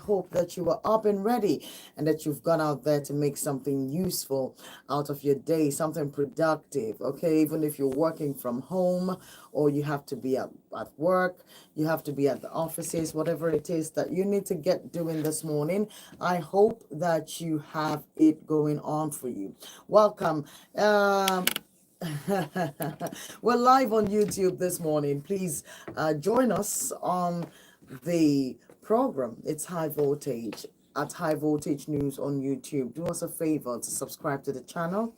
hope that you are up and ready and that you've gone out there to make something useful out of your day, something productive. Okay, even if you're working from home or you have to be at work, you have to be at the offices, whatever it is that you need to get doing this morning, I hope that you have it going on for you. Welcome. We're live on YouTube this morning. Please join us on the program. It's High Voltage at High Voltage News on YouTube. Do us a favor to subscribe to the channel,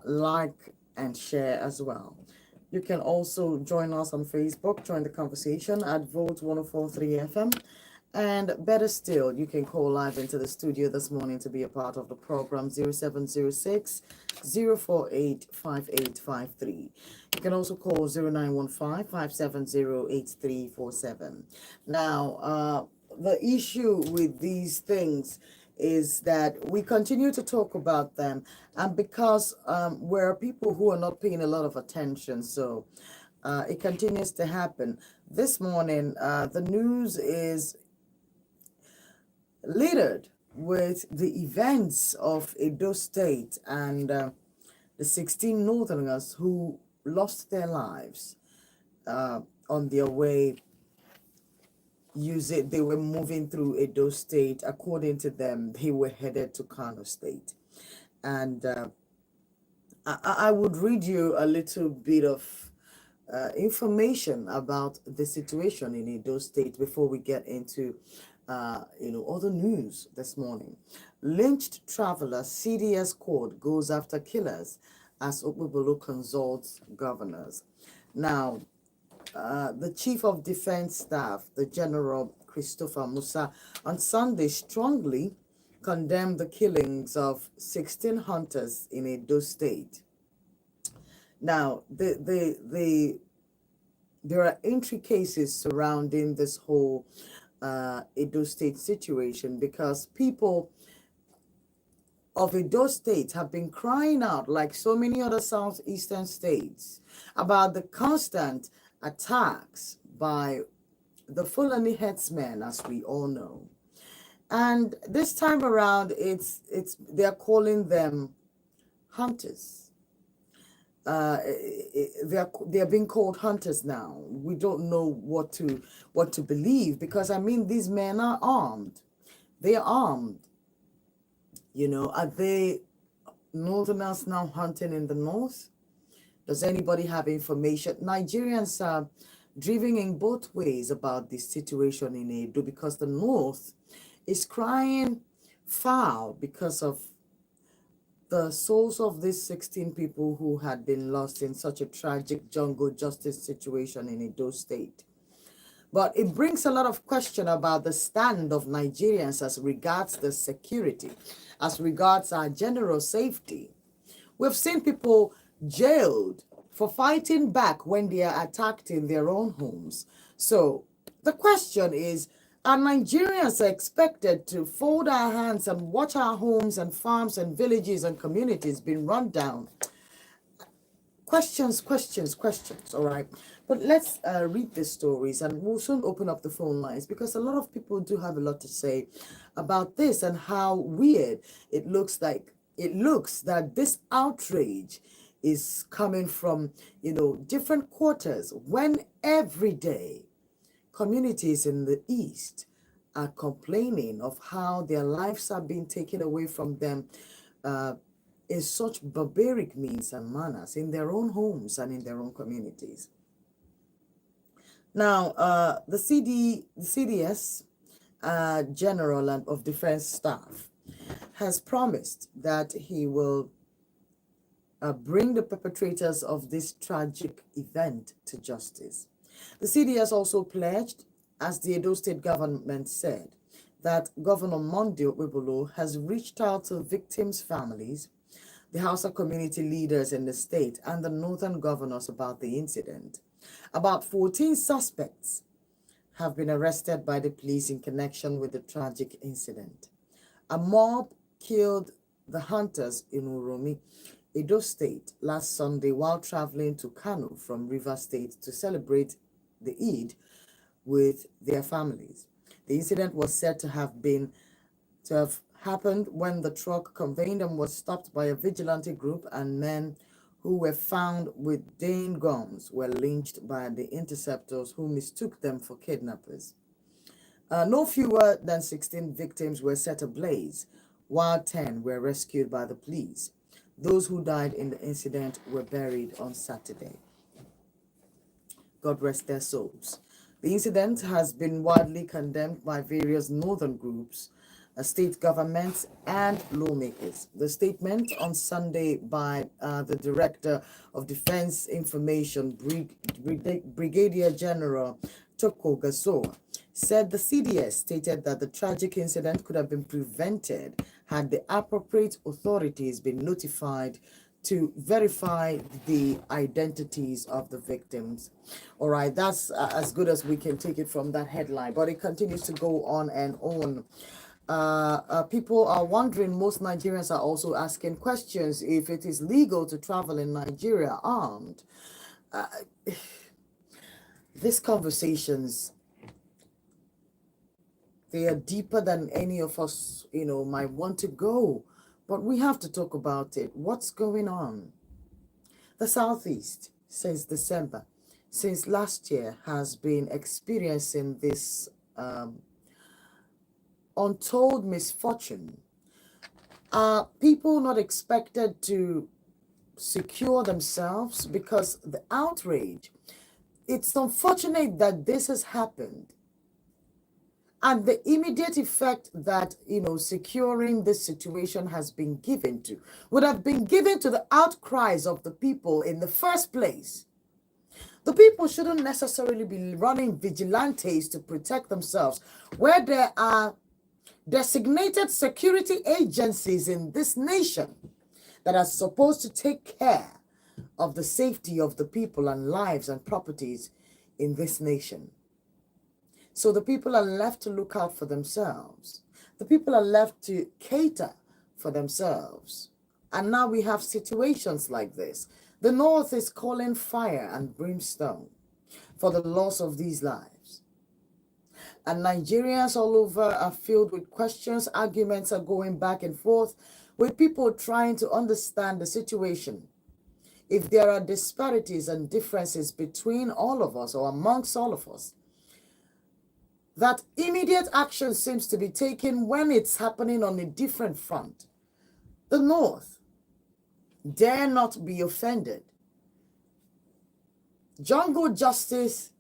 like and share as well. You can also join us on Facebook, join the conversation at Vote 1043 FM. And better still, you can call live into the studio this morning to be a part of the program 0706 048 5853. You can also call 0915 570 8347. Now, the issue with these things is that we continue to talk about them, and because we're people who are not paying a lot of attention, so it continues to happen. This morning, the news is littered with the events of Edo State and the 16 Northerners who lost their lives on their way. They were moving through Edo State. According to them, they were headed to Kano State. And I would read you a little bit of information about the situation in Edo State before we get into other news this morning. Lynched traveler, CDS court goes after killers as Okpebolo consults governors. Now, the Chief of Defense Staff, the General Christopher Musa, on Sunday strongly condemned the killings of 16 hunters in Edo State. Now, there are intricacies surrounding this whole Edo State situation, because people of Edo State have been crying out, like so many other southeastern states, about the constant attacks by the Fulani headsmen, as we all know. And this time around, they're calling them hunters. They're being called hunters now. We don't know what to believe, because I mean, these men are armed. They are armed. Are they Northerners now hunting in the north? Does anybody have information? Nigerians are driven in both ways about this situation in Edo, because the north is crying foul because of the souls of these 16 people who had been lost in such a tragic jungle justice situation in Edo State. But it brings a lot of question about the stand of Nigerians as regards the security, as regards our general safety. We've seen people jailed for fighting back when they are attacked in their own homes. So the question is, are Nigerians expected to fold our hands and watch our homes and farms and villages and communities being run down? Questions, all right. But let's read the stories, and we'll soon open up the phone lines, because a lot of people do have a lot to say about this and how weird it looks like. It looks that this outrage is coming from, different quarters, when every day communities in the East are complaining of how their lives are being taken away from them in such barbaric means and manners in their own homes and in their own communities. Now, the CDS General of Defense Staff has promised that he will bring the perpetrators of this tragic event to justice. The CDS also pledged, as the Edo State government said, that Governor Monday Okpebolo has reached out to victims' families, the Hausa community leaders in the state, and the northern governors about the incident. About 14 suspects have been arrested by the police in connection with the tragic incident. A mob killed the hunters in Uromi, Edo State, last Sunday while traveling to Kano from Rivers State to celebrate the Eid with their families. The incident was said to have happened when the truck conveyed them was stopped by a vigilante group, and men who were found with Dane guns were lynched by the interceptors who mistook them for kidnappers. No fewer than 16 victims were set ablaze, while 10 were rescued by the police. Those who died in the incident were buried on Saturday. God rest their souls. The incident has been widely condemned by various northern groups, state governments, and lawmakers. The statement on Sunday by the Director of Defense Information, Brigadier General Toko Gasoa, said the CDS stated that the tragic incident could have been prevented had the appropriate authorities been notified to verify the identities of the victims. All right, that's as good as we can take it from that headline, but it continues to go on and on. People are wondering, most Nigerians are also asking questions if it is legal to travel in Nigeria armed. These conversations, they are deeper than any of us, might want to go. But we have to talk about it. What's going on? The Southeast, since December, since last year, has been experiencing this untold misfortune. Are people not expected to secure themselves? Because the outrage, it's unfortunate that this has happened. And the immediate effect that, securing this situation has been given to, would have been given to the outcries of the people in the first place. The people shouldn't necessarily be running vigilantes to protect themselves, where there are designated security agencies in this nation that are supposed to take care of the safety of the people and lives and properties in this nation. So the people are left to look out for themselves. The people are left to cater for themselves. And now we have situations like this. The North is calling fire and brimstone for the loss of these lives. And Nigerians all over are filled with questions. Arguments are going back and forth with people trying to understand the situation. If there are disparities and differences between all of us or amongst all of us, that immediate action seems to be taken when it's happening on a different front. The North dare not be offended. Jungle justice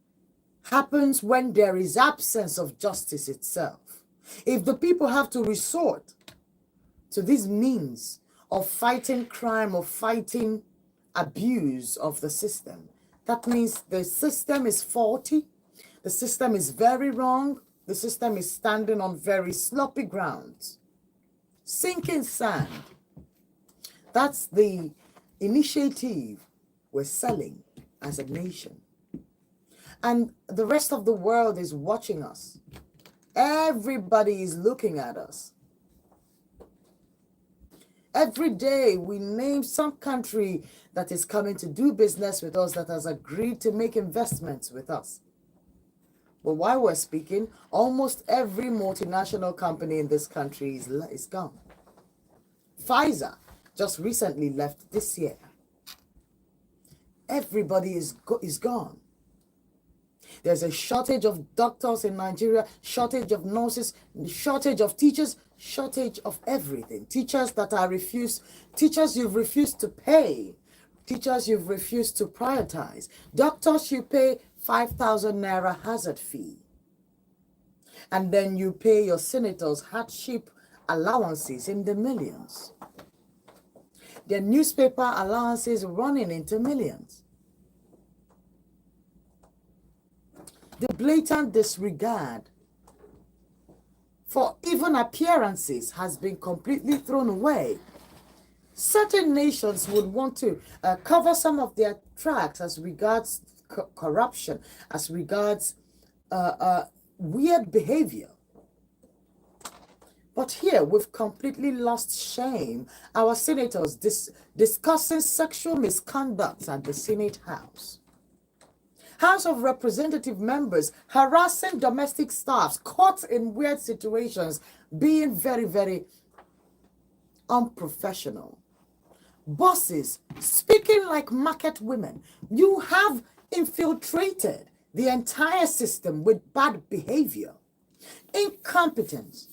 happens when there is absence of justice itself. If the people have to resort to these means of fighting crime or fighting abuse of the system, that means the system is faulty. The system is very wrong. The system is standing on very sloppy grounds. Sinking sand. That's the initiative we're selling as a nation. And the rest of the world is watching us. Everybody is looking at us. Every day we name some country that is coming to do business with us, that has agreed to make investments with us. But while we're speaking, almost every multinational company in this country is gone. Pfizer just recently left this year. Everybody is gone. There's a shortage of doctors in Nigeria, shortage of nurses, shortage of teachers, shortage of everything. Teachers that are refused, teachers you've refused to pay, teachers you've refused to prioritize, doctors you pay 5,000 naira hazard fee. And then you pay your senators hardship allowances in the millions. Their newspaper allowances running into millions. The blatant disregard for even appearances has been completely thrown away. Certain nations would want to cover some of their tracks as regards corruption, as regards weird behavior. But here we've completely lost shame. Our senators discussing sexual misconduct at the Senate House. House of Representative members harassing domestic staffs, caught in weird situations, being very, very unprofessional. Bosses speaking like market women. You have infiltrated the entire system with bad behavior, incompetence,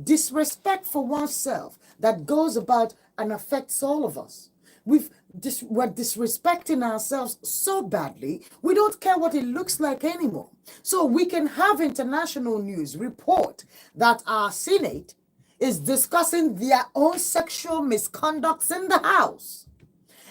disrespect for oneself that goes about and affects all of us. We're disrespecting ourselves so badly, we don't care what it looks like anymore. So we can have international news report that our Senate is discussing their own sexual misconducts in the House,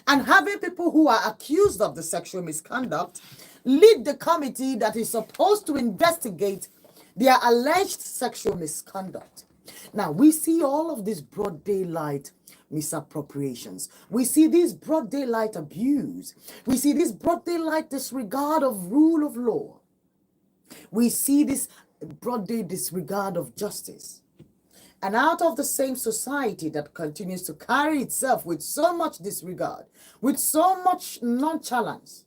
and having people who are accused of the sexual misconduct lead the committee that is supposed to investigate their alleged sexual misconduct. Now, we see all of these broad daylight misappropriations. We see this broad daylight abuse. We see this broad daylight disregard of rule of law. We see this broad day disregard of justice. And out of the same society that continues to carry itself with so much disregard, with so much nonchalance,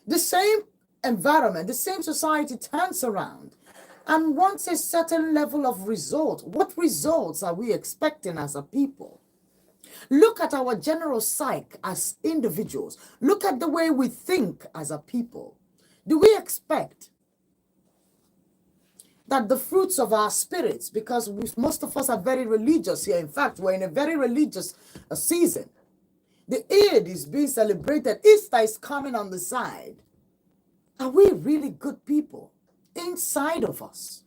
the same environment, the same society turns around and wants a certain level of result. What results are we expecting as a people? Look at our general psyche as individuals. Look at the way we think as a people. Do we expect that the fruits of our spirits, because most of us are very religious here. In fact, we're in a very religious season. The Eid is being celebrated. Easter is coming on the side. Are we really good people? Inside of us,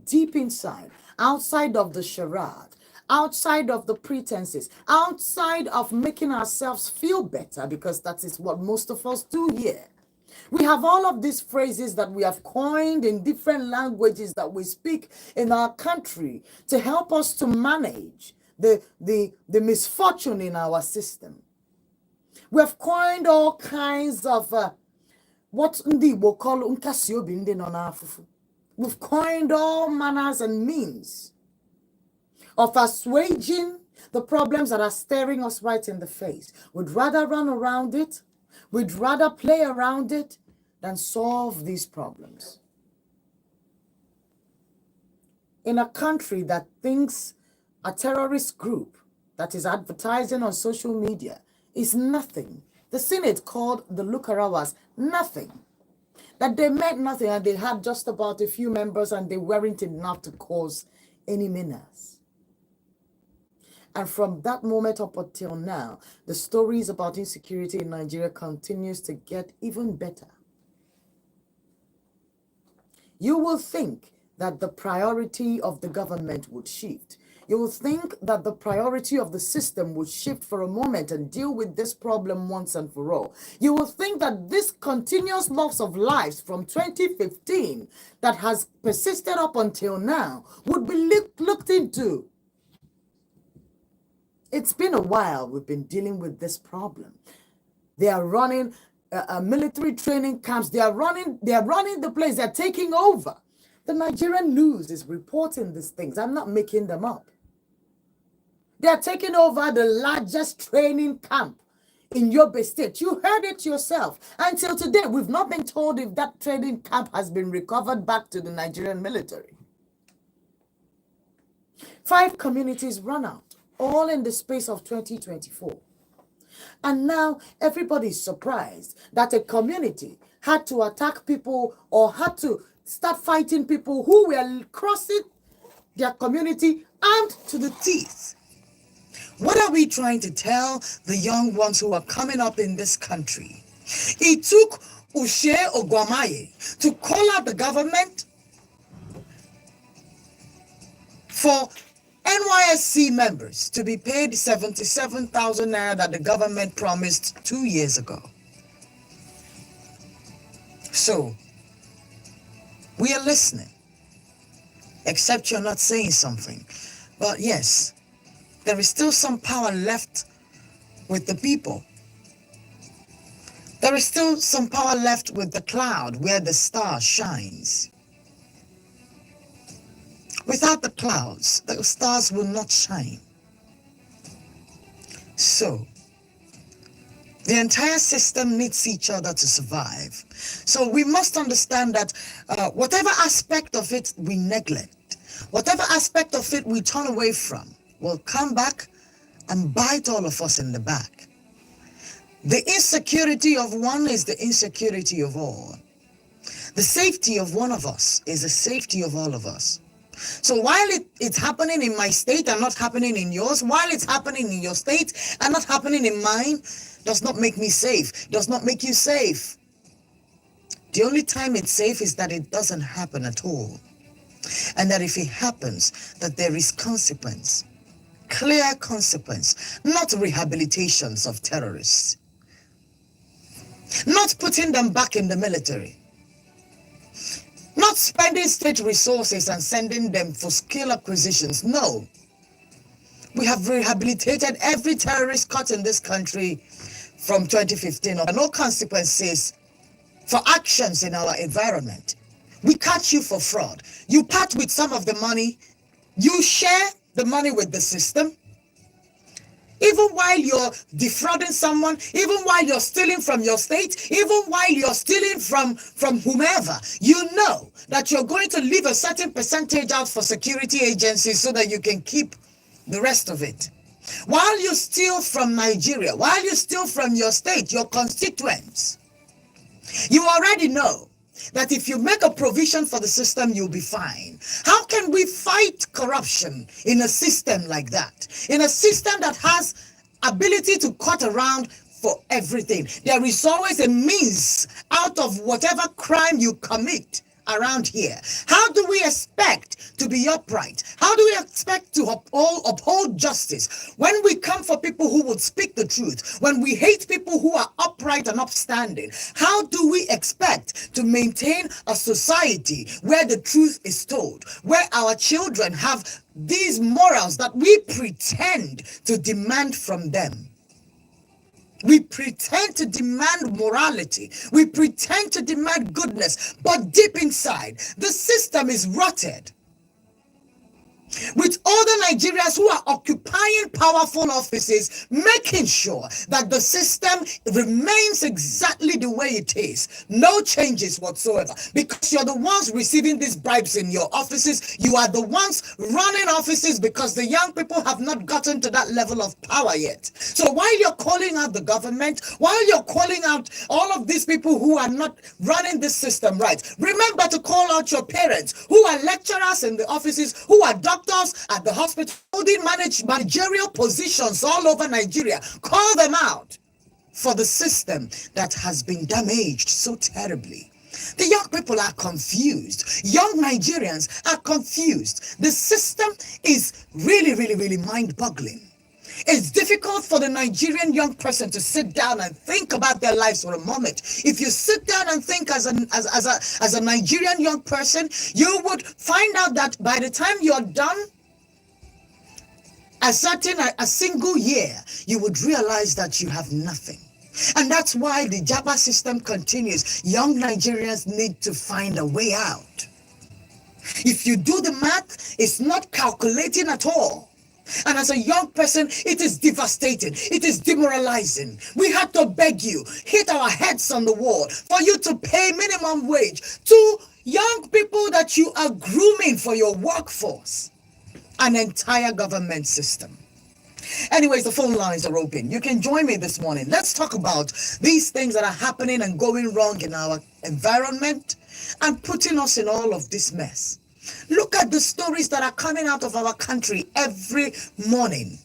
deep inside, outside of the charade, outside of the pretenses, outside of making ourselves feel better, because that is what most of us do here. We have all of these phrases that we have coined in different languages that we speak in our country to help us to manage the misfortune in our system. We have coined all kinds of what Ndi will call unkasi obi ndị nọ n'afụfụ. We've coined all manners and means of assuaging the problems that are staring us right in the face. We'd rather run around it. We'd rather play around it than solve these problems. In a country that thinks a terrorist group that is advertising on social media is nothing, the Senate called the Lukarawas nothing, that they meant nothing and they had just about a few members and they weren't enough to cause any menace. And from that moment up until now, the stories about insecurity in Nigeria continues to get even better. You will think that the priority of the government would shift. You will think that the priority of the system would shift for a moment and deal with this problem once and for all. You will think that this continuous loss of lives from 2015 that has persisted up until now would be looked into. It's been a while we've been dealing with this problem. They are running military training camps. They are running the place. They're taking over. The Nigerian news is reporting these things. I'm not making them up. They are taking over the largest training camp in Yobe State. You heard it yourself. Until today, we've not been told if that training camp has been recovered back to the Nigerian military. 5 communities run out, all in the space of 2024. And now everybody's surprised that a community had to attack people or had to start fighting people who were crossing their community armed to the teeth. What are we trying to tell the young ones who are coming up in this country? It took Uche Ogwamaye to call out the government for NYSC members to be paid 77,000 naira that the government promised 2 years ago. So, we are listening, except you're not saying something. But yes, there is still some power left with the people. There is still some power left with the cloud where the star shines. Without the clouds, the stars will not shine. So, The entire system needs each other to survive. So we must understand that whatever aspect of it we neglect, whatever aspect of it we turn away from, will come back and bite all of us in the back. The insecurity of one is the insecurity of all. The safety of one of us is the safety of all of us. So while it's happening in my state and not happening in yours, while it's happening in your state and not happening in mine, does not make me safe, does not make you safe. The only time it's safe is that it doesn't happen at all. And that if it happens, that there is consequence, clear consequence, not rehabilitations of terrorists, not putting them back in the military, not spending state resources and sending them for skill acquisitions. No. We have rehabilitated every terrorist caught in this country from 2015. No consequences for actions in our environment. We catch you for fraud. You part with some of the money. You share the money with the system. Even while you're defrauding someone, even while you're stealing from your state, even while you're stealing from whomever, you know that you're going to leave a certain percentage out for security agencies so that you can keep the rest of it. While you steal from Nigeria, while you steal from your state, your constituents, you already know that if you make a provision for the system, you'll be fine. How can we fight corruption in a system like that? In a system that has ability to cut around for everything. There is always a means out of whatever crime you commit around here. How do we expect to be upright? How do we expect to uphold justice when we come for people who would speak the truth? When we hate people who are upright and upstanding? How do we expect to maintain a society where the truth is told, where our children have these morals that we pretend to demand from them? We pretend to demand morality. We pretend to demand goodness. But deep inside, the system is rotted. With all the Nigerians who are occupying powerful offices, making sure that the system remains exactly the way it is. No changes whatsoever. Because you're the ones receiving these bribes in your offices. You are the ones running offices because the young people have not gotten to that level of power yet. So while you're calling out the government, while you're calling out all of these people who are not running this system right, remember to call out your parents who are lecturers in the offices, who are doctors at the hospital, holding managerial positions all over Nigeria. Call them out for the system that has been damaged so terribly. The young people are confused. Young Nigerians are confused. The system is really mind-boggling. It's difficult for the Nigerian young person to sit down and think about their lives for a moment. If you sit down and think as a Nigerian young person, you would find out that by the time you're done a single year, you would realize that you have nothing. And that's why the JAPA system continues. Young Nigerians need to find a way out. If you do the math, it's not calculating at all. And as a young person, it is devastating. It is demoralizing. We had to beg you, hit our heads on the wall for you to pay minimum wage to young people that you are grooming for your workforce. An entire government system. Anyways, the phone lines are open. You can join me this morning. Let's talk about these things that are happening and going wrong in our environment and putting us in all of this mess. Look at the stories that are coming out of our country every morning.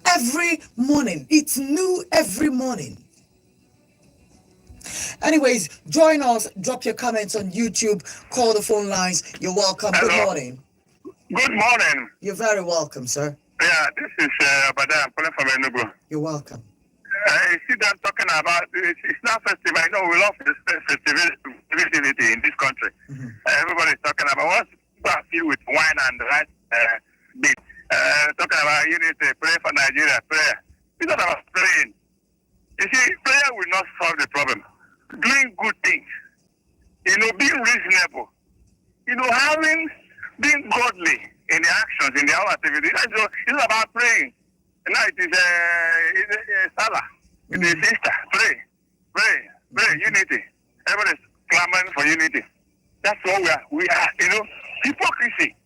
Every morning. It's new every morning. Anyways, join us. Drop your comments on YouTube. Call the phone lines. You're welcome. Hello. Good morning. Good morning. You're very welcome, sir. Yeah, this is Abada. I'm calling from Enugu. You're welcome. I see them talking about it's not festival. I know we love this festivity in this country. Mm-hmm. Everybody's talking about what people are filled with wine and rice bit. Talking about you need to pray for Nigeria. Prayer. It's not about praying. You see, prayer will not solve the problem. Doing good things, being reasonable, being godly in the actions, in the own activities. It's about praying. Now it is Salah. It is Easter. Pray, unity. Everyone is clamoring for unity. That's what we are, hypocrisy.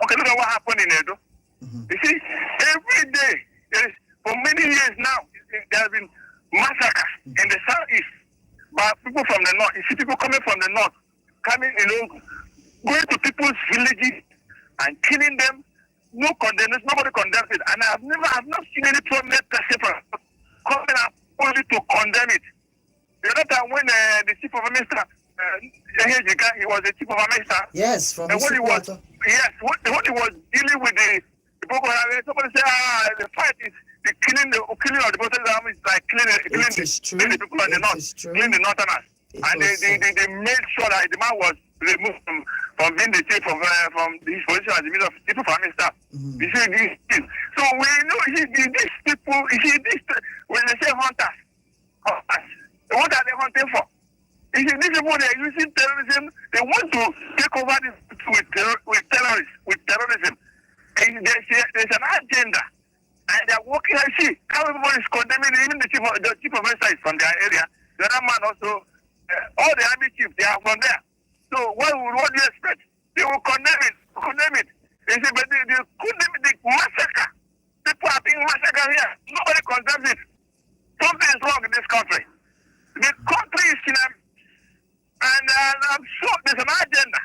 Okay, look at what happened in Edo. You see, every day, for many years now, there have been massacres in the southeast by people from the north. You see people coming from the north, coming, going to people's villages and killing them. No condemnation, nobody condemns it. And I've not seen any prominent person coming up only to condemn it. The other time when the chief of a minister, he was the chief of a minister. Yes, from and when he was dealing with the Boko Haram, somebody said, the fight is the killing of the Boko Haram is like killing the people on the north, killing the northerners. And they made sure that the man was removed from being the chief of his position as the minister of chief of army staff. You see these things. So we know these people. You see this when they say hunters, what are they hunting for? You see these people, they are using terrorism. They want to take over this with terrorism. And there's an agenda, and they're working. I see how everybody is condemning even the chief of minister is from their area. The other man also. All the army chiefs, they are from there. So what do you expect? They will condemn it. They say, but they condemn the massacre. People are being massacred here. Nobody condemns it. Something is wrong in this country. The country is in and I'm sure there's an agenda.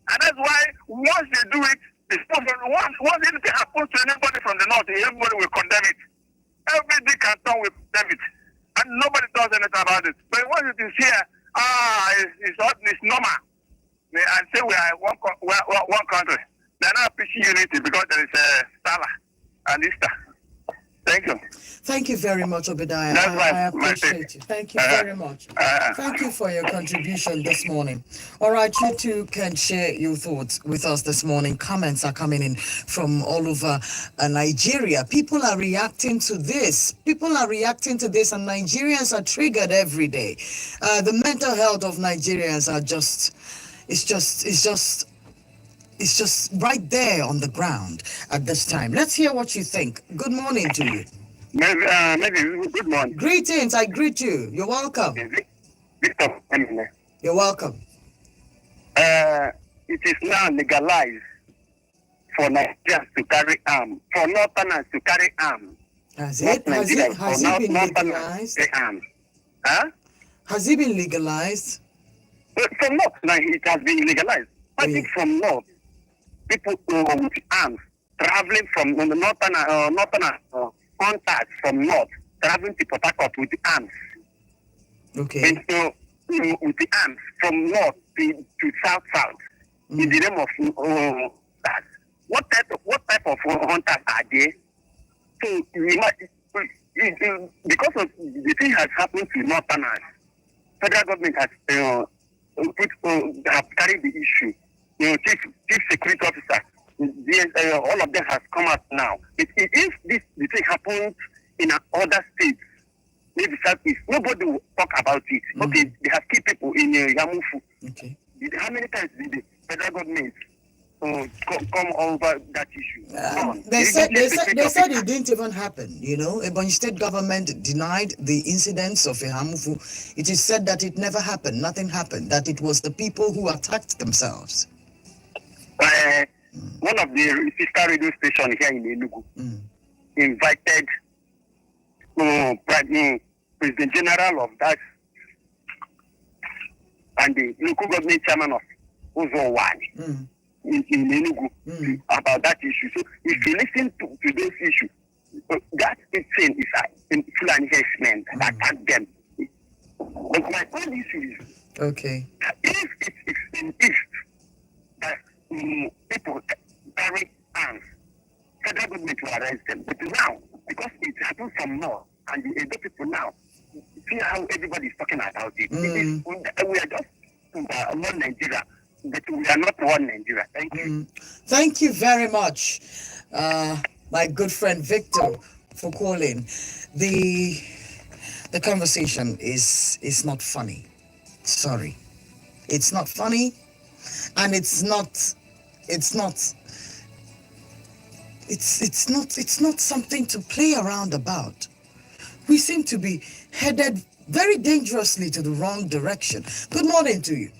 And that's why once they do it, once anything happens to anybody from the north, everybody will condemn it. Every dick and tongue will condemn it. And nobody does anything about it. But once it is here, it's normal. And say we are one country. They're not pushing unity because there is Salah and Easter. Thank you. Thank you very much, Obadiah. I appreciate you. Thank you very much. Thank you for your contribution this morning. All right, you too can share your thoughts with us this morning. Comments are coming in from all over Nigeria. People are reacting to this. And Nigerians are triggered every day. The mental health of Nigerians are it's just right there on the ground at this time. Let's hear what you think. Good morning to you. Maybe good morning. Greetings, I greet you. You're welcome. Victor. You're welcome. It is now legalized for Nigerians to carry arms, for Northerners to carry arms. Has it been legalized? Has it been legalized? From North, it has been legalized. I think from North, people with arms traveling from the northern hunters from North, traveling to Port Harcourt with arms. Okay. And so, with the arms from North to South, in the name of that. What type of hunters are they? So, because of the thing has happened to Northerners, federal government has have carried the issue. Chief security officer, all of them has come out now. If the thing happens in other states, maybe Southeast, nobody will talk about it. Okay, they have key people in Yamufu. Okay. How many times did the federal government come over that issue? They said it didn't even happen. Ebonyi State government denied the incidents of Yamufu. It is said that it never happened. Nothing happened. That it was the people who attacked themselves. One of the sister radio stations here in Enugu invited President General of that and the local government chairman of Uzowani in Enugu about that issue. So if you listen to those issues, that thing is a Fulani herdsmen that attack them. But my own issue is if it's in East that people carry arms, federal government will arrest them. But now, because it happens from North, and the Edo people now, see how everybody is talking about it. We are just one Nigeria, but we are not one Nigeria. Thank you. Thank you very much, my good friend Victor, for calling. The conversation is not funny. Sorry. It's not funny, and it's not it's not something to play around about. We seem to be headed very dangerously to the wrong direction. Good morning to you.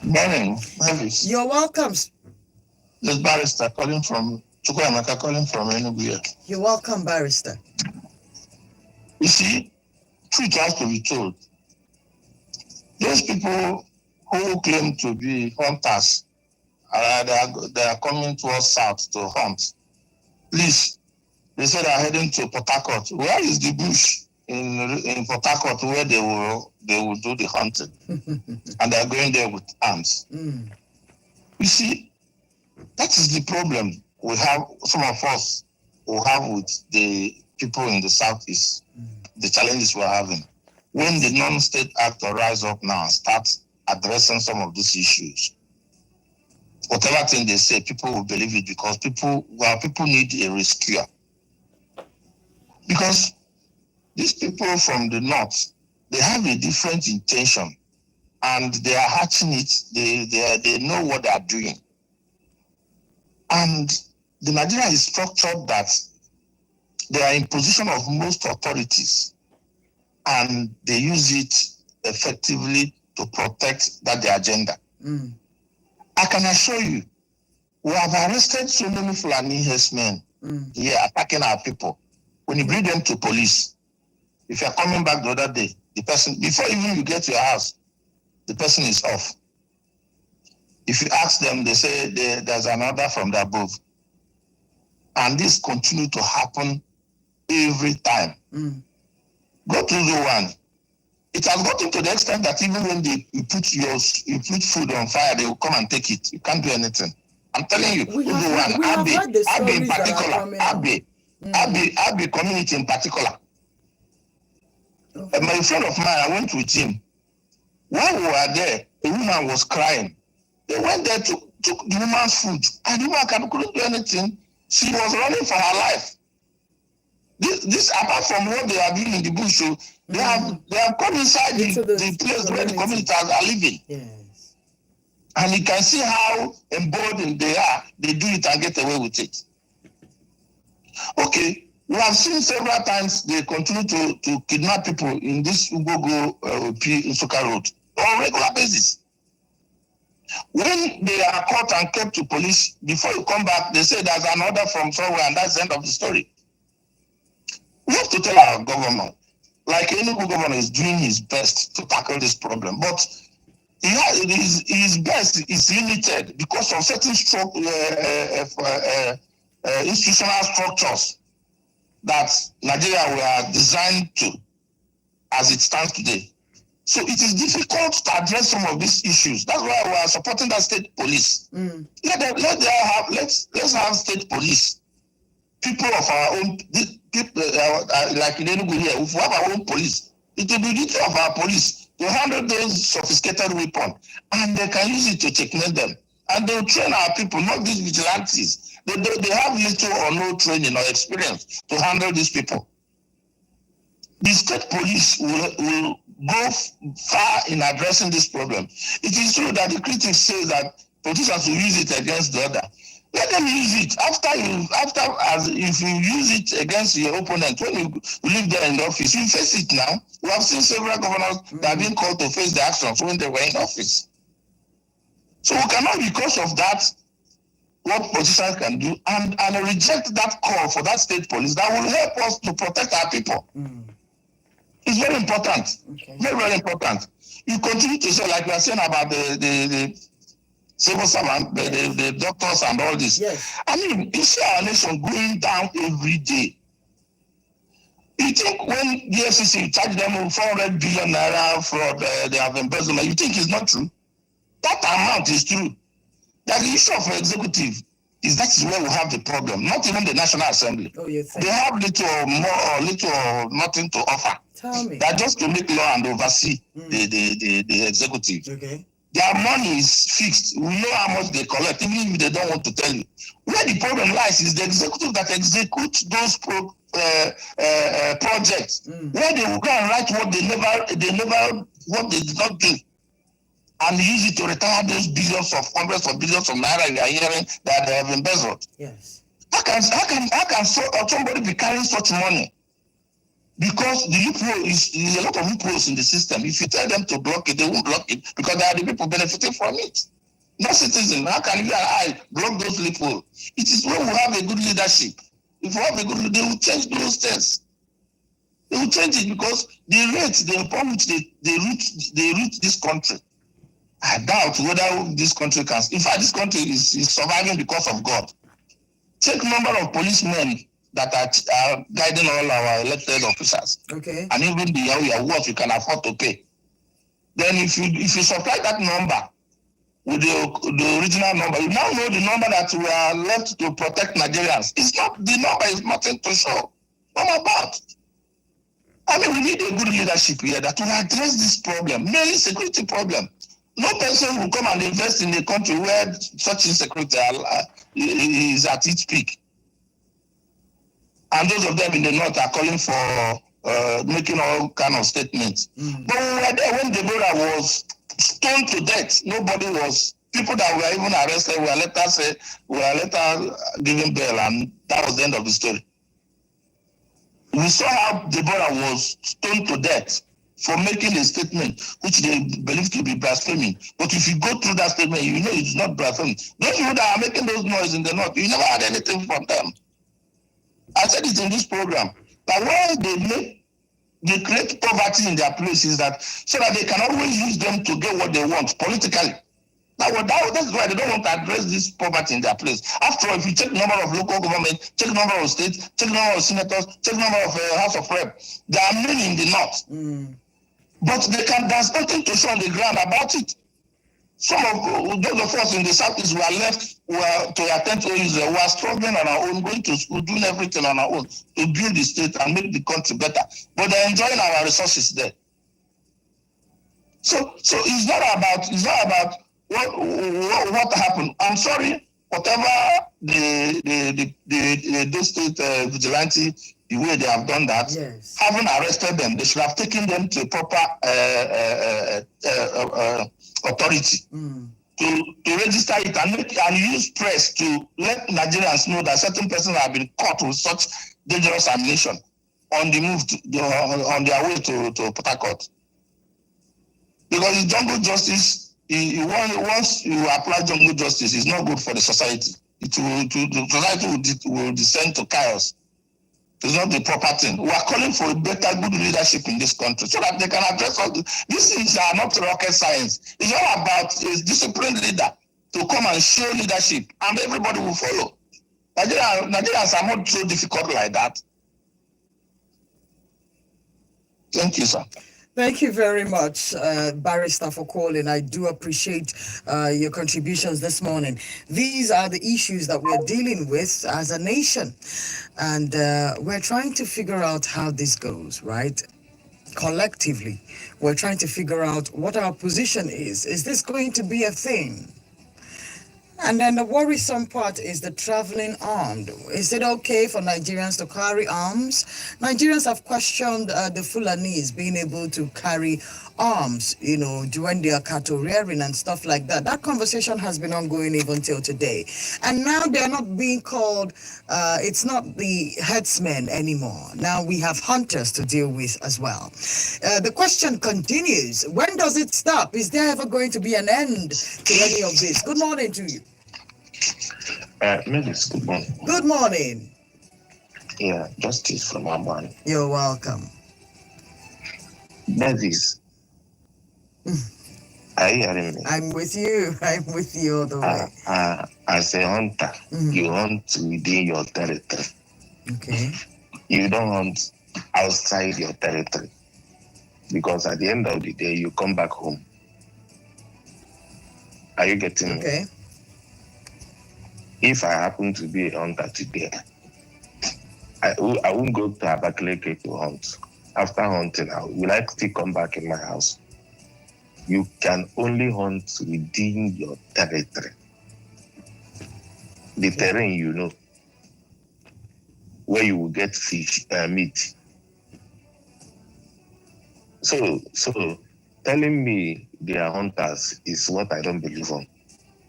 Morning, Mavis. You're welcome. This barrister calling from Chukwuemeka calling from Enugu. You're welcome, barrister. You see, truth has to be told. Those people who claim to be hunters, they are coming towards south to hunt. Please, they say they are heading to Port Harcourt. Where is the bush in Port Harcourt where they will do the hunting? And they are going there with arms. You see, that is the problem we have. Some of us will have with the people in the southeast. The challenges we're having. When the non-state actor rise up now and start addressing some of these issues, whatever thing they say, people will believe it because people need a rescuer. Because these people from the north, they have a different intention and they are hatching it. They know what they are doing. And the Nigeria is structured that they are in position of most authorities and they use it effectively to protect their agenda. I can assure you, we have arrested so many Fulani herdsmen here attacking our people. When you bring them to police, if you're coming back the other day, the person, before even you get to your house, the person is off. If you ask them, they say there's an order from the above. And this continues to happen every time. Go to the one. It has gotten to the extent that even when you put food on fire, they will come and take it. You can't do anything. I'm telling you, Abi in particular, Abi community in particular. Okay. My friend of mine, I went with him. While we were there, a woman was crying. They went there, took the woman's food, and the woman couldn't do anything. She was running for her life. This apart from what they are doing in the bush, they have come inside the place where the communities are living. Yes. And you can see how emboldened they are. They do it and get away with it. Okay, we have seen several times they continue to kidnap people in this Ugogo Nsukka road on a regular basis. When they are caught and kept to police, before you come back, they say there's an order from somewhere, and that's the end of the story. We have to tell our government, like Enugu governor is doing his best to tackle this problem, but his best is limited because of certain institutional structures that Nigeria were designed to, as it stands today. So it is difficult to address some of these issues. That's why we are supporting that state police. Let's have state police. People of our own, people like in Enugu here, if we have our own police, it will be duty of our police to handle those sophisticated weapons, and they can use it to checkmate them. And they'll train our people, not these vigilantes. They have little or no training or experience to handle these people. The state police will go far in addressing this problem. It is true that the critics say that politicians will use it against the other. Let them use it. If you use it against your opponent, when you live there in the office, you face it now. We have seen several governors that have been called to face the actions when they were in office. So we cannot, because of that, what politicians can do, and reject that call for that state police that will help us to protect our people. It's very important. Okay. Very, very important. You continue to say, like we are saying about the civil servant, the doctors and all this. Yes. I mean, you see our nation going down every day. You think when the FCC charge them 400 billion naira for they have embezzlement, you think it's not true? That amount is true. That the issue of executive that is where we have the problem. Not even the National Assembly. Oh, yes. They have little or nothing to offer. Tell me. They're just to make law and oversee the executive. Okay. Their money is fixed. We know how much they collect, even if they don't want to tell you. Where the problem lies is the executive that executes those projects, where they will go and write what they did not do. and use it to retire those billions of hundreds of billions of naira you are hearing that they have embezzled. Yes. How can somebody be carrying such money? Because the loophole is a lot of loopholes in the system. If you tell them to block it, they won't block it because they are the people benefiting from it. No citizen. How can you and I block those loopholes? It is when we have a good leadership. If we have a good leadership, they will change those things. They will change it because the rates upon which they root this country. I doubt whether this country can. In fact, this country is surviving because of God. Take number of policemen that are guiding all our elected officers. Okay. And even what you can afford to pay. Then if you supply that number with the original number, you now know the number that we are left to protect Nigerians. It's not, the number is nothing to show. What about? I mean, we need a good leadership here that will address this problem, mainly security problem. No person will come and invest in a country where such insecurity is at its peak. And those of them in the north are calling for making all kind of statements. But we were there when Deborah was stoned to death. People that were even arrested were later given bail, and that was the end of the story. We saw how Deborah was stoned to death for making a statement which they believe to be blasphemy. But if you go through that statement, you know it's not blasphemy. Those people that are making those noise in the north, you never had anything from them. I said it in this program, that why they create poverty in their places so that they can always use them to get what they want politically. That's why they don't want to address this poverty in their place. After all, if you check the number of local government, check the number of states, check the number of senators, check the number of House of Rep, there are many in the north. But there's nothing to show on the ground about it. Some of those of us in the southeast were to attend to Israel. We are struggling on our own, going to school, doing everything on our own to build the state and make the country better. But they're enjoying our resources there. So it's not about what happened. I'm sorry, whatever the state vigilante, the way they have done that, yes, having arrested them, they should have taken them to proper authority to register it and use press to let Nigerians know that certain persons have been caught with such dangerous ammunition on the move on their way to Port Harcourt. Because the jungle justice, once you apply jungle justice, it's not good for the society. The society will descend to chaos. It's not the proper thing. We are calling for a better, good leadership in this country so that they can address all this. These things are not rocket science. It's all about a disciplined leader to come and show leadership, and everybody will follow. Nigerians are not so difficult like that. Thank you, sir. Thank you very much, Barrister, for calling. I do appreciate your contributions this morning. These are the issues that we're dealing with as a nation. And we're trying to figure out how this goes, right? Collectively, we're trying to figure out what our position is. Is this going to be a thing? And then the worrisome part is the traveling armed. Is it okay for Nigerians to carry arms? Nigerians have questioned the Fulanis being able to carry arms, when they are cattle rearing and stuff like that. That conversation has been ongoing even till today. And now they're not being called, it's not the herdsmen anymore. Now we have hunters to deal with as well. The question continues, when does it stop? Is there ever going to be an end to any of this? Good morning to you. Melis, good morning. Good morning. Yeah, Justice from Amman. You're welcome. Melis, are you hearing me? I'm with you. I'm with you all the way. As a hunter, you hunt within your territory. Okay. You don't hunt outside your territory. Because at the end of the day, you come back home. Are you getting me? Okay. If I happen to be a hunter today, I won't go to Abakaliki to hunt. After hunting, will I still come back in my house? You can only hunt within your territory. The terrain, where you will get fish, meat. So telling me they are hunters is what I don't believe on.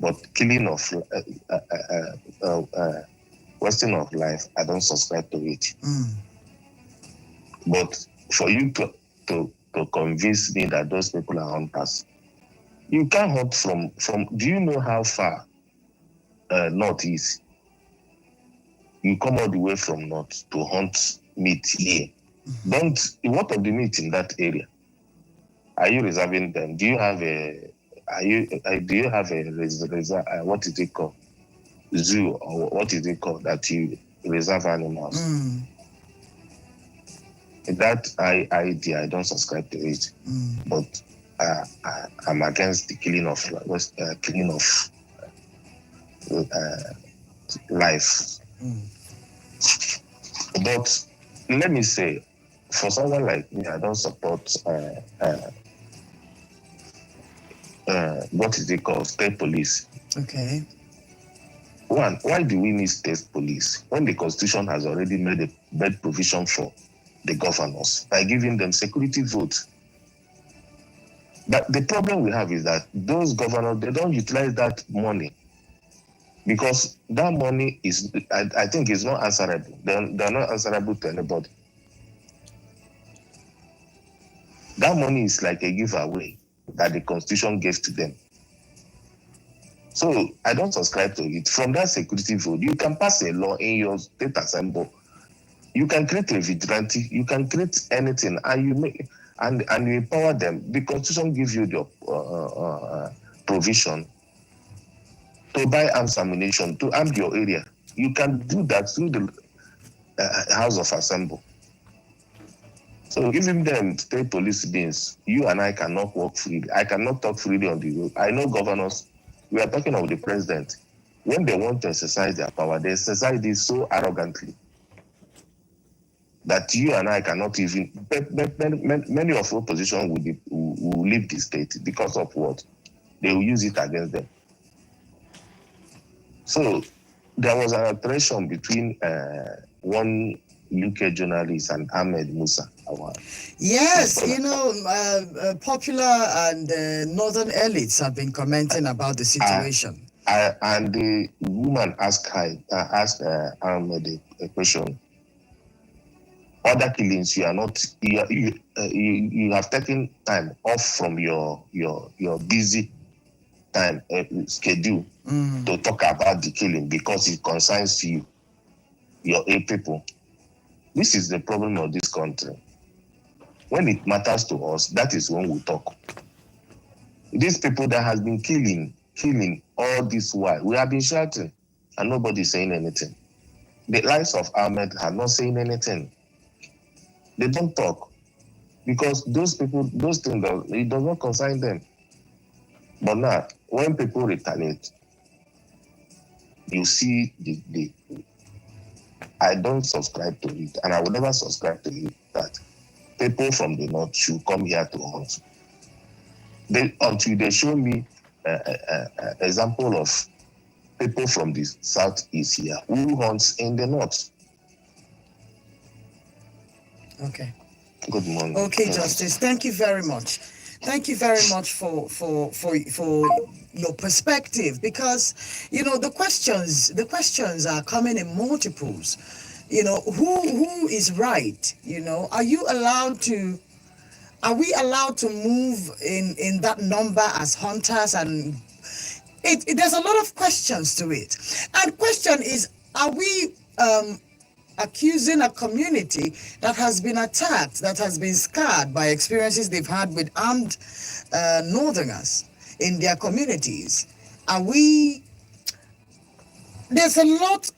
But killing of wasting of life, I don't subscribe to it. But for you to convince me that those people are hunters, you can't hunt from. Do you know how far north is? You come all the way from north to hunt meat here. What of the meat in that area? Are you reserving them? Do you have a what is it called? Zoo, or what is it called that you reserve animals? That idea, I don't subscribe to it. But I'm against the killing of life. But let me say, for someone like me, I don't support what is it called? State police. Okay. One, why do we need state police when the Constitution has already made provision for the governors by giving them security votes? But the problem we have is that those governors, they don't utilize that money, because that money is, I think, is not answerable. They're not answerable to anybody. That money is like a giveaway that the Constitution gave to them. So I don't subscribe to it. From that security vote, you can pass a law in your state assembly. You can create a vigilante. You can create anything, and you make and you empower them. The Constitution gives you the provision to buy arms ammunition to arm your area. You can do that through the House of Assembly. So giving them state police beings, you and I cannot walk freely. I cannot talk freely on the road. I know governors. We are talking of the president. When they want to exercise their power, they exercise this so arrogantly that you and I cannot even. Many of opposition will leave the state because of what? They will use it against them. So there was an altercation between one UK journalist and Ahmed Musa. Yes, popular and northern elites have been commenting about the situation. And the woman asked Ahmed a question. Other killings, you are not. You have taken time off from your busy time schedule to talk about the killing because it concerns you, your people. This is the problem of this country. When it matters to us, that is when we talk. These people that has been killing all this while, we have been shouting and nobody is saying anything. The likes of Ahmed are not saying anything. They don't talk because those people, those things, it does not concern them. But now, when people retaliate, you see I don't subscribe to it, and I will never subscribe to it that people from the north should come here to hunt. Until they show me example of people from the southeast here who hunts in the north. Okay. Good morning. Okay, Justice. Thank you very much. Thank you very much for your perspective, because the questions are coming in multiples. Who is right? Are we allowed to move in that number as hunters? And there's a lot of questions to it. And question is, are we accusing a community that has been attacked, that has been scarred by experiences they've had with armed northerners in their communities? There's a lot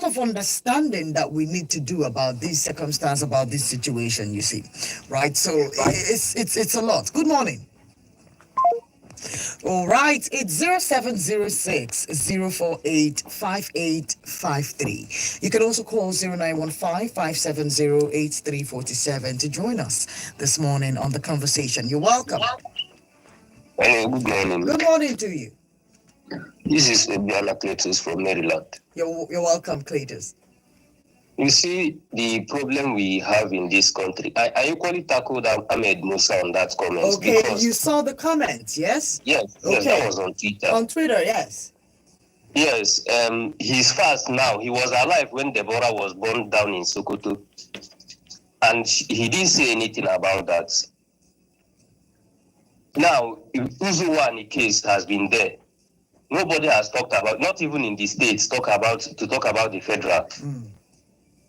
of understanding that we need to do about this circumstance, about this situation, you see, right? So it's a lot. Good morning. All right, it's 0706-048-5853. You can also call 0915-570-8347 to join us this morning on the conversation. You're welcome. Hello, good morning. Good morning to you. This is Obiala Cletus from Maryland. You're welcome, Cletus. You see, the problem we have in this country, I equally tackled Ahmed Musa on that comment. Okay, because, you saw the comments, yes? yes, Okay. that was on Twitter. On Twitter, yes. Yes, he's fast now. He was alive when Deborah was burned down in Sokoto. And he didn't say anything about that. Now, Uzuwani case has been there. Nobody has talked about, not even in the states, talk about the federal.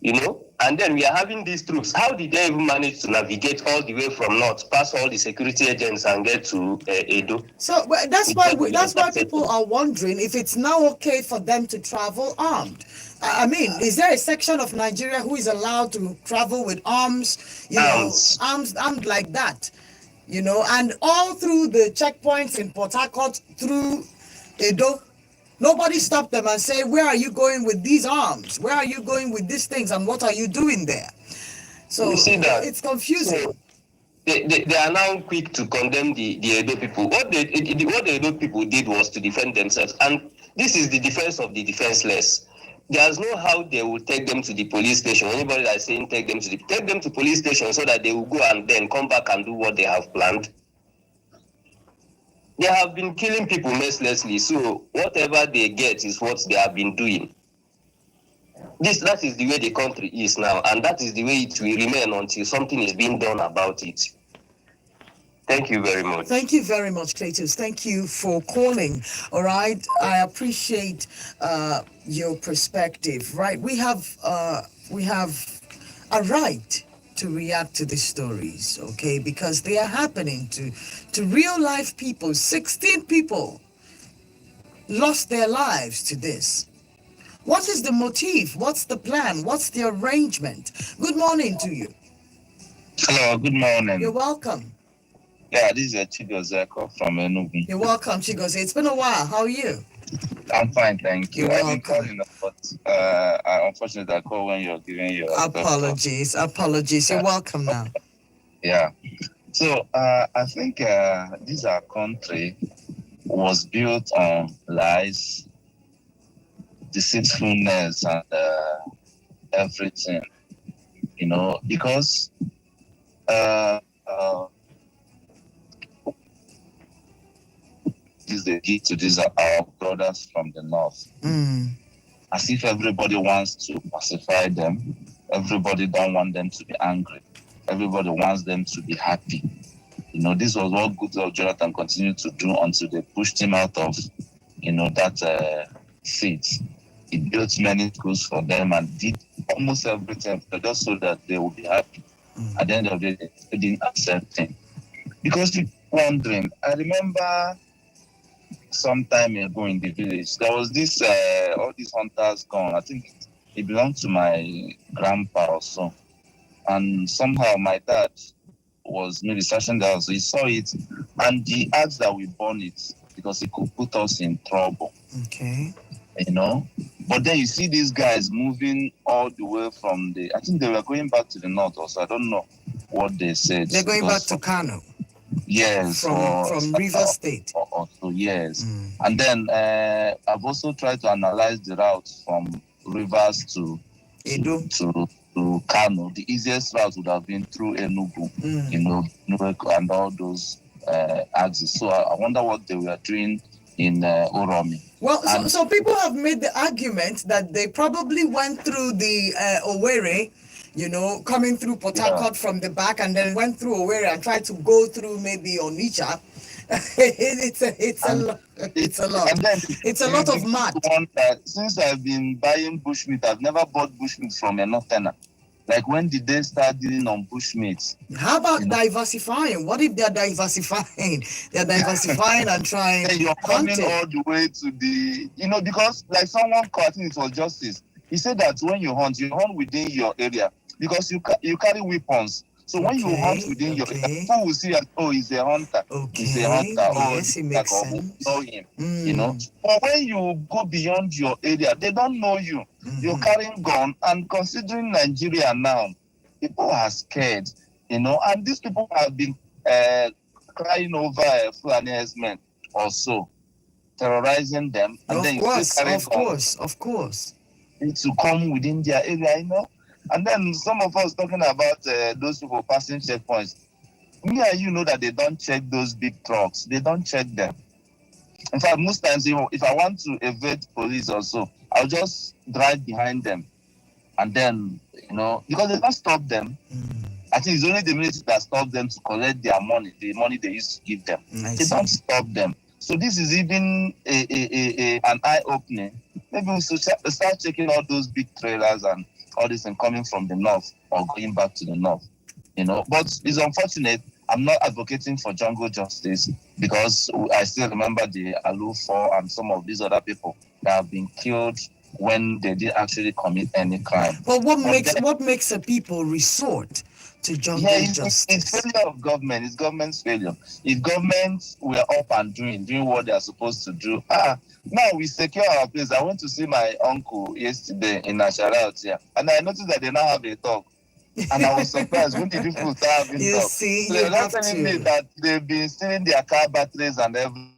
You know, and then we are having these troops. How did they even manage to navigate all the way from north, past all the security agents, and get to Edo? So that's why people are wondering if it's now okay for them to travel armed. I mean, is there a section of Nigeria who is allowed to travel with arms? You know, armed like that. You know, and all through the checkpoints in Port Harcourt, through Edo. Nobody stopped them and say, where are you going with these arms? Where are you going with these things? And what are you doing there? So you see that? It's confusing. So they are now quick to condemn the Edo people. What the Edo people did was to defend themselves. And this is the defense of the defenseless. There's no how they will take them to the police station. Anybody that is saying take them to police station so that they will go and then come back and do what they have planned. They have been killing people mercilessly, so whatever they get is what they have been doing. That is the way the country is now, and that is the way it will remain until something is being done about it. Thank you very much. Thank you very much, Cletus. Thank you for calling. All right, I appreciate your perspective. Right, we have a right to react to these stories, okay, because they are happening to real life people. 16 people lost their lives to this. What is the motive? What's the plan? What's the arrangement? Good morning to you. Hello, good morning. You're welcome. Yeah, this is Chigozeko from Enugu. You're welcome, Chigoze. It's been a while. How are you? I'm fine, thank you. You're I've welcome. been calling, but unfortunately, I call when you're giving your Apologies. You're welcome now. Yeah. So I think this our country was built on lies, deceitfulness, and everything. You know, because this they give to these our brothers from the north. As if everybody wants to pacify them. Everybody don't want them to be angry. Everybody wants them to be happy. You know, this was what Goodluck Jonathan continued to do until they pushed him out of, you know, that seat. He built many schools for them and did almost everything just so that they would be happy. At the end of the day, they didn't accept him. Because you're wondering, I remember some time ago in the village, there was this, all these hunters gone. I think it belonged to my grandpa or so. And somehow my dad was maybe searching the house. He saw it and he asked that we burn it because it could put us in trouble. Okay. You know? But then you see these guys moving all the way from I think they were going back to the north also. I don't know what they said. They're going back to Kano. Yes. From River State. Also, yes. And then I've also tried to analyze the route from Rivers to Edo. To Kano. The easiest route would have been through Enugu, you know, and all those axes. So I wonder what they were doing in Oromi. Well, so people have made the argument that they probably went through the Owerri, you know, coming through Port Harcourt from the back, and then went through Owerri and tried to go through maybe Onitsha. It's a lot. And then it's a lot of mud. Since I've been buying bushmeat, I've never bought bushmeat from a northerner. Like, when did they start dealing on bushmeat? How about diversifying? What if they're diversifying? They're diversifying and trying. Then you're coming all the way to the, you know, because like someone called, I think it was Justice. He said that when you hunt within your area because you carry weapons. So when you hunt within your area, people will see that, oh, he's a hunter. Okay. He's a hunter. Yes, it makes sense. Know him, you know. But when you go beyond your area, they don't know you. You're carrying gun, and considering Nigeria now, people are scared, you know, and these people have been crying over Fulani herdsmen also, terrorizing them, and Of course. need to come within their area, you know. And then some of us talking about those people passing checkpoints. Me and you know that they don't check those big trucks. They don't check them. In fact, most times, if I want to evade police or so, I'll just drive behind them. And then, because they don't stop them. I think it's only the military that stop them to collect their money, the money they used to give them. They don't stop them. So this is even an eye-opening. Maybe we should start checking all those big trailers and all this and coming from the north or going back to the north. But it's unfortunate. I'm not advocating for jungle justice because I still remember the Alufo and some of these other people that have been killed when they didn't actually commit any crime. But what makes a people resort to jungle justice? It's failure of government. It's government's failure. If governments were up and doing what they are supposed to do, now we secure our place. I went to see my uncle yesterday in Ashara here, and I noticed that they now have a dog. And I was surprised. When did people start having you dogs? See, so they're not telling me that they've been stealing their car batteries and everything.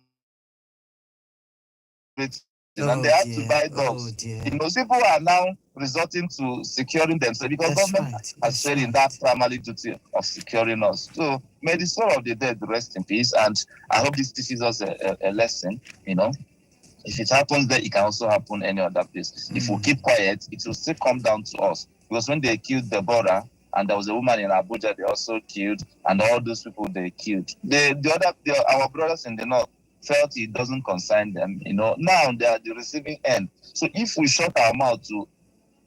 And they have to buy dogs. People are now resorting to securing themselves because government has failed in that primary duty of securing us. So may the soul of the dead rest in peace. And I hope this teaches us a lesson, If it happens there, it can also happen any other place. If we keep quiet, it will still come down to us. Because when they killed Deborah, and there was a woman in Abuja they also killed, and all those people they killed. Our brothers in the north felt it doesn't concern them. Now they are the receiving end. So if we shut our mouth to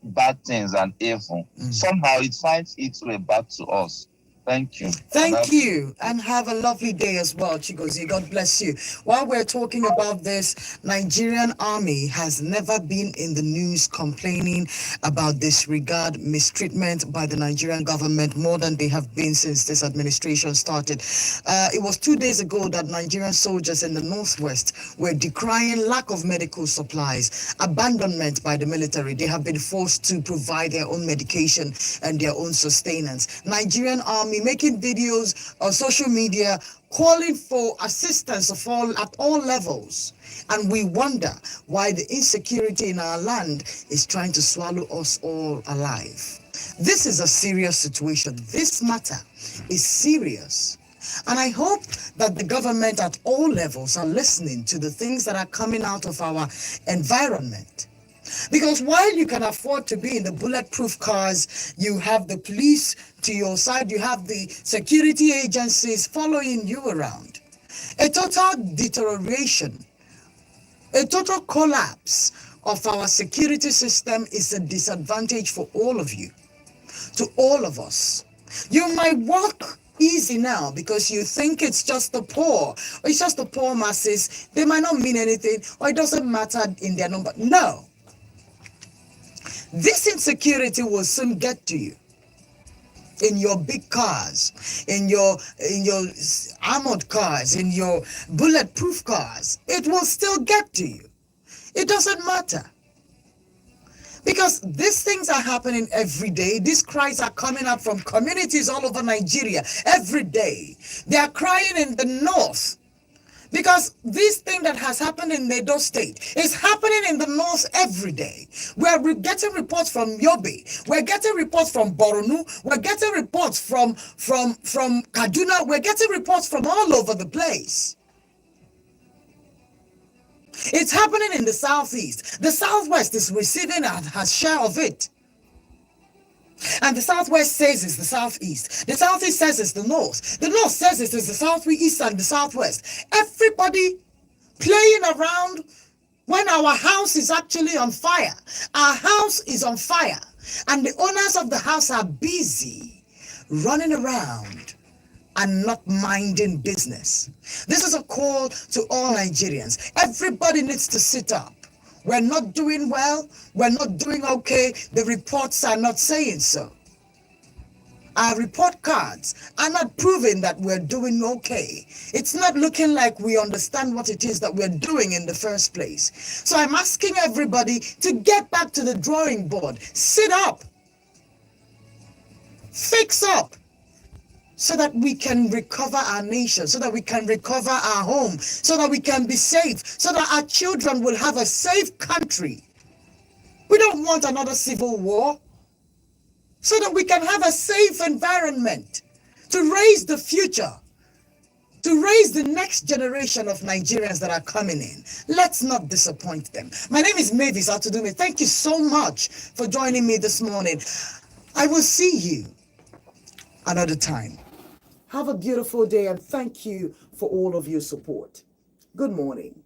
bad things and evil, somehow it finds its way back to us. Thank you. Thank you. And have a lovely day as well, Chigozie. God bless you. While we're talking about this, Nigerian army has never been in the news complaining about disregard, mistreatment by the Nigerian government more than they have been since this administration started. It was 2 days ago that Nigerian soldiers in the Northwest were decrying lack of medical supplies, abandonment by the military. They have been forced to provide their own medication and their own sustenance. Nigerian army making videos on social media calling for assistance at all levels. And we wonder why the insecurity in our land is trying to swallow us all alive. This is a serious situation. This matter is serious. And I hope that the government at all levels are listening to the things that are coming out of our environment. Because while you can afford to be in the bulletproof cars, you have the police to your side, you have the security agencies following you around. A total deterioration, a total collapse of our security system is a disadvantage for all of you, to all of us. You might walk easy now because you think it's just the poor, or it's just the poor masses. They might not mean anything, or it doesn't matter in their number. No. This insecurity will soon get to you. In your big cars, in your armored cars, in your bulletproof cars, it will still get to you. It doesn't matter. Because these things are happening every day. These cries are coming up from communities all over Nigeria every day. They are crying in the north. Because this thing that has happened in Edo State is happening in the north every day. We're getting reports from Yobe. We're getting reports from Borno. We're getting reports from Kaduna. We're getting reports from all over the place. It's happening in the southeast. The southwest is receiving a share of it. And the southwest says it's the southeast. The southeast says it's the north. The north says it is the southeast and the southwest. Everybody playing around when our house is actually on fire. Our house is on fire. And the owners of the house are busy running around and not minding business. This is a call to all Nigerians. Everybody needs to sit up. We're not doing well. We're not doing okay. The reports are not saying so. Our report cards are not proving that we're doing okay. It's not looking like we understand what it is that we're doing in the first place. So I'm asking everybody to get back to the drawing board. Sit up. Fix up. So that we can recover our nation, so that we can recover our home, so that we can be safe, so that our children will have a safe country. We don't want another civil war. so that we can have a safe environment to raise the future, to raise the next generation of Nigerians that are coming in. Let's not disappoint them. My name is Mavis Atudume. Thank you so much for joining me this morning. I will see you another time. Have a beautiful day, and thank you for all of your support. Good morning.